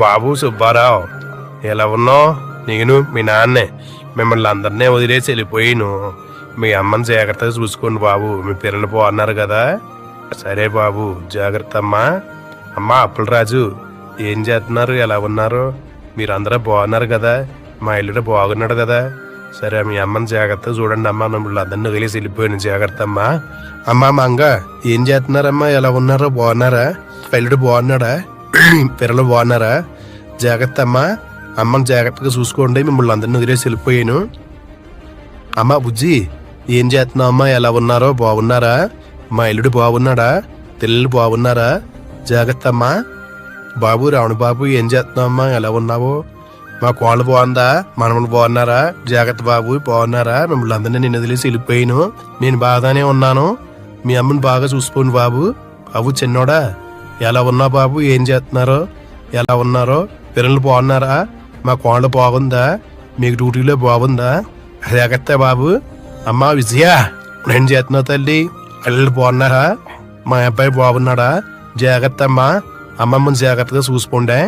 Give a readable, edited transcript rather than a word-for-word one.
బాబు సుబ్బారావు, ఎలా ఉన్నావు? నేను మీ నాన్నే. మిమ్మల్ని అందరినీ వదిలేసి వెళ్ళిపోయాను. మీ అమ్మని జాగ్రత్తగా చూసుకోండి బాబు. మీ పిల్లలు బాగున్నారు కదా? సరే బాబు, జాగ్రత్త అమ్మా. అమ్మా అప్పులరాజు, ఏం చేస్తున్నారు? ఎలా ఉన్నారు? మీరందరూ బాగున్నారు కదా? మా ఇల్లుడు బాగున్నాడు కదా? సరే, మీ అమ్మని జాగ్రత్తగా చూడండి అమ్మా. మిమ్మల్ని అందరినీ వదిలేసి వెళ్ళిపోయాను. జాగ్రత్త అమ్మా. అమ్మా మంగ, ఏం చేస్తున్నారమ్మా? ఎలా ఉన్నారో? బాగున్నారా? ఇల్లుడు బాగున్నాడా? పిల్లలు బాగున్నారా? జాగ్రత్త అమ్మా. అమ్మని జాగ్రత్తగా చూసుకోండి. మిమ్మల్ని అందరినీ వదిలేసి వెళ్ళిపోయాను. అమ్మా బుజ్జి, ఏం చేస్తున్నావు అమ్మా? ఎలా ఉన్నారో? బాగున్నారా? మా ఇల్లుడు బాగున్నాడా? పిల్లలు బాగున్నారా? జాగ్రత్త అమ్మా. బాబు రావణ బాబు, ఏం చేస్తున్నావు అమ్మా? ఎలా ఉన్నావు? మా కోళ్ళు బాగుందా? మనములు బాగున్నారా? జాగ్రత్త బాబు, బాగున్నారా? మిమ్మల్ని అందరినీ నేను వదిలేసి వెళ్ళిపోయాను. నేను బాగానే ఉన్నాను. మీ అమ్మని బాగా చూసుకోండి బాబు. బాబు చిన్నోడా, ఎలా ఉన్నావు బాబు? ఏం చేస్తున్నారో? ఎలా ఉన్నారో? పిల్లలు బాగున్నారా? మా కోళ్ళు బాగుందా? మీకు డ్యూటీలో బాగుందా? జాగ్రత్త బాబు. అమ్మా విజయ, ఏం చేస్తున్నావు తల్లి? పిల్లలు బాగున్నారా? మా అబ్బాయి బాగున్నాడా? జాగ్రత్త అమ్మా. అమ్మమ్మని జాగ్రత్తగా చూసుకోండి.